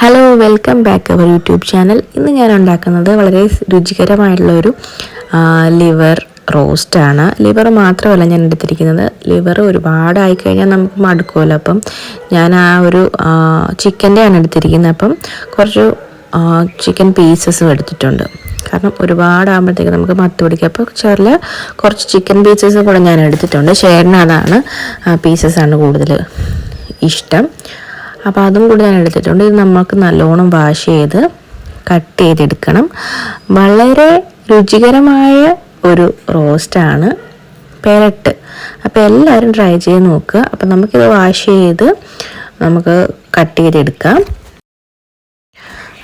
Hello, welcome back our YouTube channel. ഇന്ന് ഞാൻ ഉണ്ടാക്കുന്നത് വളരെ രുചികരമായിട്ടുള്ളൊരു ലിവർ റോസ്റ്റാണ്. ലിവർ മാത്രമല്ല ഞാൻ എടുത്തിരിക്കുന്നത്. ലിവർ ഒരുപാടായി കഴിഞ്ഞാൽ നമുക്ക് മടുക്കുമല്ലോ. അപ്പം ഞാൻ ആ ഒരു ചിക്കൻ്റെയാണ് എടുത്തിരിക്കുന്നത്. അപ്പം കുറച്ച് ചിക്കൻ പീസസും എടുത്തിട്ടുണ്ട്. കാരണം ഒരുപാടാകുമ്പോഴത്തേക്ക് നമുക്ക് മത്ത് പിടിക്കും. അപ്പോൾ കുറച്ച് ചിക്കൻ പീസസ് കൂടെ ഞാൻ എടുത്തിട്ടുണ്ട്. ചേട്ടന് അതാണ് പീസസാണ് കൂടുതൽ ഇഷ്ടം. അപ്പോൾ അതും കൂടി ഞാൻ എടുത്തിട്ടുണ്ട്. ഇത് നമുക്ക് നല്ലോണം വാഷ് ചെയ്ത് കട്ട് ചെയ്തെടുക്കണം. വളരെ രുചികരമായ ഒരു റോസ്റ്റാണ് പെരട്ട്. അപ്പോൾ എല്ലാവരും ട്രൈ ചെയ്ത് നോക്കുക. അപ്പോൾ നമുക്കിത് വാഷ് ചെയ്ത് നമുക്ക് കട്ട് ചെയ്തെടുക്കാം.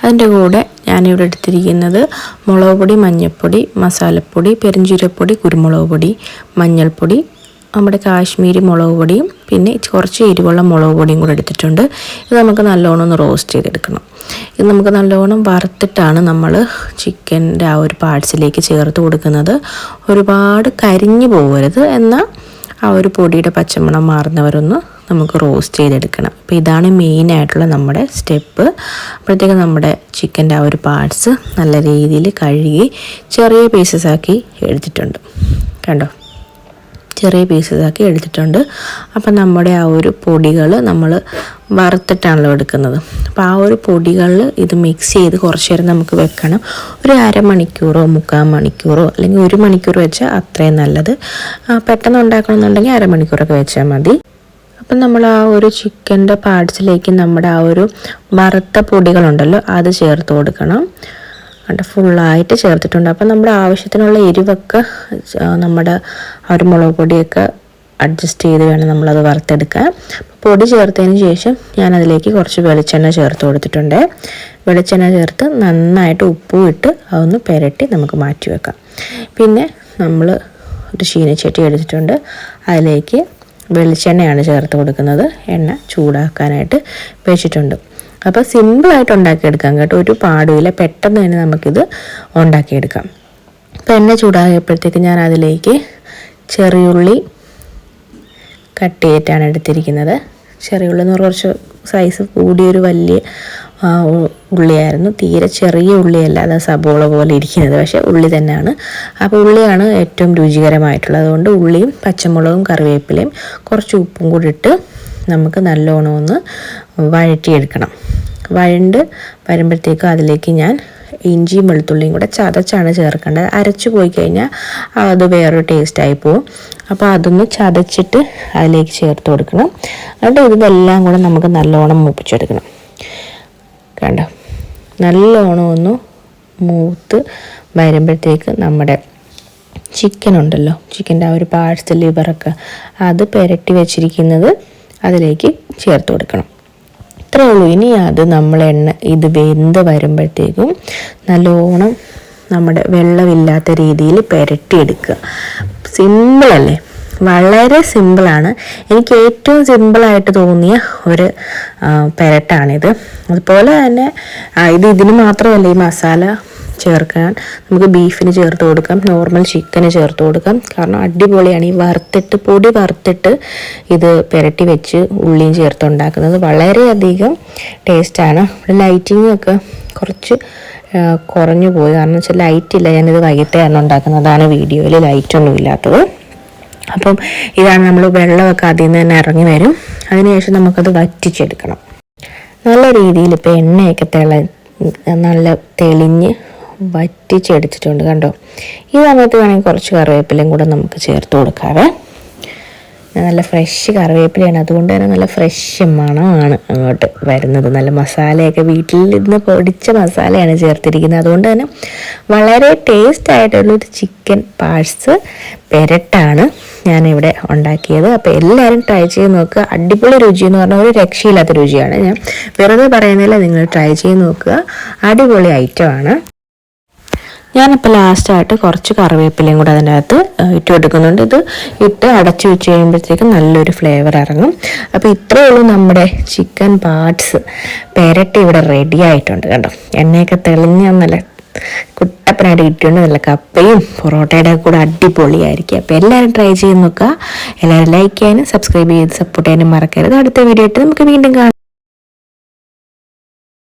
അതിൻ്റെ കൂടെ ഞാനിവിടെ എടുത്തിരിക്കുന്നത് മുളക് പൊടി, മഞ്ഞൾപ്പൊടി, മസാലപ്പൊടി, പെരുംജീരകപ്പൊടി, കുരുമുളക് പൊടി, മഞ്ഞൾപ്പൊടി, നമ്മുടെ കാശ്മീരി മുളക് പൊടിയും പിന്നെ കുറച്ച് എരിവുള്ള മുളക് പൊടിയും കൂടെ എടുത്തിട്ടുണ്ട്. ഇത് നമുക്ക് നല്ലോണം ഒന്ന് റോസ്റ്റ് ചെയ്തെടുക്കണം. ഇത് നമുക്ക് നല്ലോണം വറുത്തിട്ടാണ് നമ്മൾ ചിക്കൻ്റെ ആ ഒരു പാർട്സിലേക്ക് ചേർത്ത് കൊടുക്കുന്നത്. ഒരുപാട് കരിഞ്ഞു പോകരുത്, എന്നാൽ ആ ഒരു പൊടിയുടെ പച്ചമണം മാറുന്നവരൊന്ന് നമുക്ക് റോസ്റ്റ് ചെയ്തെടുക്കണം. അപ്പോൾ ഇതാണ് മെയിനായിട്ടുള്ള നമ്മുടെ സ്റ്റെപ്പ്. അപ്പോഴത്തേക്ക് നമ്മുടെ ചിക്കൻ്റെ ആ ഒരു പാർട്സ് നല്ല രീതിയിൽ കഴുകി ചെറിയ പീസസാക്കി എടുത്തിട്ടുണ്ട്. കണ്ടോ, ചെറിയ പീസസാക്കി എടുത്തിട്ടുണ്ട്. അപ്പം നമ്മുടെ ആ ഒരു പൊടികൾ നമ്മൾ വറുത്തിട്ടാണല്ലോ എടുക്കുന്നത്. അപ്പോൾ ആ ഒരു പൊടികളിൽ ഇത് മിക്സ് ചെയ്ത് കുറച്ച് നേരം നമുക്ക് വെക്കണം. ഒരു അരമണിക്കൂറോ 3/4 മണിക്കൂറോ അല്ലെങ്കിൽ 1 മണിക്കൂർ വെച്ചാൽ അത്രയും നല്ലത്. പെട്ടെന്ന് ഉണ്ടാക്കണമെന്നുണ്ടെങ്കിൽ അരമണിക്കൂറൊക്കെ വെച്ചാൽ മതി. അപ്പം നമ്മൾ ആ ഒരു ചിക്കൻ്റെ പാർട്സിലേക്ക് നമ്മുടെ ആ ഒരു വറുത്ത പൊടികളുണ്ടല്ലോ അത് ചേർത്ത് കൊടുക്കണം. ഫുള്ളായിട്ട് ചേർത്തിട്ടുണ്ട്. അപ്പം നമ്മുടെ ആവശ്യത്തിനുള്ള എരിവൊക്കെ നമ്മുടെ ആ ഒരു മുളക് പൊടിയൊക്കെ അഡ്ജസ്റ്റ് ചെയ്ത് വേണം നമ്മളത് വറുത്തെടുക്കാൻ. പൊടി ചേർത്തതിന് ശേഷം ഞാനതിലേക്ക് കുറച്ച് വെളിച്ചെണ്ണ ചേർത്ത് കൊടുത്തിട്ടുണ്ട്. വെളിച്ചെണ്ണ ചേർത്ത് നന്നായിട്ട് ഉപ്പും ഇട്ട് അതൊന്ന് പുരട്ടി നമുക്ക് മാറ്റി വെക്കാം. പിന്നെ നമ്മൾ ഒരു ചീനച്ചട്ടി എടുത്തിട്ടുണ്ട്. അതിലേക്ക് വെളിച്ചെണ്ണയാണ് ചേർത്ത് കൊടുക്കുന്നത്. എണ്ണ ചൂടാക്കാനായിട്ട് വെച്ചിട്ടുണ്ട്. അപ്പോൾ സിമ്പിളായിട്ട് ഉണ്ടാക്കിയെടുക്കാം കേട്ടോ, ഒരു പാടുമില്ല. പെട്ടെന്ന് തന്നെ നമുക്കിത് ഉണ്ടാക്കിയെടുക്കാം. അപ്പോൾ എണ്ണ ചൂടായപ്പോഴത്തേക്ക് ഞാൻ അതിലേക്ക് ചെറിയുള്ളി കട്ട് ചെയ്തിട്ടാണ് എടുത്തിരിക്കുന്നത്. ചെറിയുള്ളി എന്ന് പറഞ്ഞാൽ കുറച്ച് സൈസ് കൂടിയൊരു വലിയ ഉള്ളിയായിരുന്നു. തീരെ ചെറിയ ഉള്ളിയല്ല, അത് സബോള പോലെ ഇരിക്കുന്നത്, പക്ഷേ ഉള്ളി തന്നെയാണ്. അപ്പോൾ ഉള്ളിയാണ് ഏറ്റവും രുചികരമായിട്ടുള്ളത്. അതുകൊണ്ട് ഉള്ളിയും പച്ചമുളകും കറിവേപ്പിലയും കുറച്ച് ഉപ്പും കൂടി ഇട്ട് നമുക്ക് നല്ലോണം ഒന്ന് വഴറ്റിയെടുക്കണം. വഴണ്ട് വരുമ്പോഴത്തേക്കും അതിലേക്ക് ഞാൻ ഇഞ്ചിയും വെളുത്തുള്ളിയും കൂടെ ചതച്ചാണ് ചേർക്കേണ്ടത്. അരച്ചു പോയി കഴിഞ്ഞാൽ അത് വേറൊരു ടേസ്റ്റായി പോവും. അപ്പോൾ അതൊന്ന് ചതച്ചിട്ട് അതിലേക്ക് ചേർത്ത് കൊടുക്കണം. എന്നിട്ട് ഇതെല്ലാം കൂടെ നമുക്ക് നല്ലോണം മൂപ്പിച്ചെടുക്കണം. കണ്ടോ, നല്ലോണം ഒന്ന് മൂത്ത് വരുമ്പോഴത്തേക്ക് നമ്മുടെ ചിക്കൻ ഉണ്ടല്ലോ, ചിക്കൻ്റെ ആ ഒരു പാർട്സ് ലിവറൊക്കെ അത് പുരട്ടി വെച്ചിരിക്കുന്നത് അതിലേക്ക് ചേർത്ത് കൊടുക്കണം. ഇത്രയേ ഉള്ളൂ. ഇനി അത് നമ്മൾ ഇത് വെന്ത് വരുമ്പോഴത്തേക്കും നല്ലോണം നമ്മുടെ വെള്ളമില്ലാത്ത രീതിയിൽ പുരട്ടിയെടുക്കുക. സിമ്പിളല്ലേ, വളരെ സിമ്പിളാണ്. എനിക്ക് ഏറ്റവും സിമ്പിളായിട്ട് തോന്നിയ ഒരു പുരട്ടാണിത്. അതുപോലെ തന്നെ ഇതിന് മാത്രമല്ല, ഈ മസാല ചേർക്കാൻ നമുക്ക് ബീഫിന് ചേർത്ത് കൊടുക്കാം, നോർമൽ ചിക്കന് ചേർത്ത് കൊടുക്കാം. കാരണം അടിപൊളിയാണ്. ഈ പൊടി വറുത്തിട്ട് ഇത് പുരട്ടി വെച്ച് ഉള്ളിയും ചേർത്ത് ഉണ്ടാക്കുന്നത് വളരെയധികം ടേസ്റ്റാണ്. ലൈറ്റിംഗ് ഒക്കെ കുറച്ച് കുറഞ്ഞു പോയി, കാരണം വെച്ചാൽ ലൈറ്റില്ല. ഞാനിത് വൈകിട്ടാണ് ഉണ്ടാക്കുന്നത്, അതാണ് വീഡിയോയിൽ ലൈറ്റൊന്നും ഇല്ലാത്തത്. അപ്പം ഇതാണ് നമ്മൾ വെള്ളമൊക്കെ അതിൽ നിന്ന് തന്നെ ഇറങ്ങി വരും. അതിനുശേഷം നമുക്കത് വറ്റിച്ചെടുക്കണം. നല്ല രീതിയിൽ ഇപ്പോൾ എണ്ണയൊക്കെ നല്ല തെളിഞ്ഞ് വറ്റിച്ചെടുത്തിട്ടുണ്ട്. കണ്ടോ, ഈ സമയത്ത് വേണമെങ്കിൽ കുറച്ച് കറിവേപ്പിലയും കൂടെ നമുക്ക് ചേർത്ത് കൊടുക്കാവേ. നല്ല ഫ്രഷ് കറിവേപ്പിലയാണ്, അതുകൊണ്ട് തന്നെ നല്ല ഫ്രഷ് മണമാണ് അങ്ങോട്ട് വരുന്നത്. നല്ല മസാലയൊക്കെ വീട്ടിൽ നിന്ന് പൊടിച്ച മസാലയാണ് ചേർത്തിരിക്കുന്നത്. അതുകൊണ്ട് തന്നെ വളരെ ടേസ്റ്റ് ആയിട്ടുള്ളൊരു ചിക്കൻ പാർട്സ് പെരട്ടാണ് ഞാനിവിടെ ഉണ്ടാക്കിയത്. അപ്പോൾ എല്ലാവരും ട്രൈ ചെയ്ത് നോക്കുക. അടിപൊളി രുചി എന്ന് പറഞ്ഞാൽ ഒരു രക്ഷയില്ലാത്ത രുചിയാണ്. ഞാൻ വെറുതെ പറയുന്നില്ല, നിങ്ങൾ ട്രൈ ചെയ്ത് നോക്കുക. അടിപൊളി ഐറ്റമാണ്. ഞാനിപ്പോൾ ലാസ്റ്റായിട്ട് കുറച്ച് കറിവേപ്പിലയും കൂടെ അതിൻ്റെ അകത്ത് ഇട്ട് കൊടുക്കുന്നുണ്ട്. ഇത് ഇട്ട് അടച്ചു വെച്ച് കഴിയുമ്പോഴത്തേക്കും നല്ലൊരു ഫ്ലേവർ ഇറങ്ങും. അപ്പോൾ ഇത്രയേ ഉള്ളൂ, നമ്മുടെ ചിക്കൻ പാർട്സ് പെരട്ടി ഇവിടെ റെഡി ആയിട്ടുണ്ട്. കണ്ടോ, എണ്ണയൊക്കെ തെളിഞ്ഞ നല്ല കുട്ടപ്പനായിട്ട് ഇട്ടുണ്ട്. നല്ല കപ്പയും പൊറോട്ടയുടെ കൂടെ അടിപൊളിയായിരിക്കും. അപ്പോൾ എല്ലാവരും ട്രൈ ചെയ്ത് നോക്കുക. എല്ലാവരും ലൈക്ക് ചെയ്യാനും സബ്സ്ക്രൈബ് ചെയ്ത് സപ്പോർട്ട് ചെയ്യാനും മറക്കരുത്. അടുത്ത വീഡിയോ ആയിട്ട് നമുക്ക് വീണ്ടും കാണാം.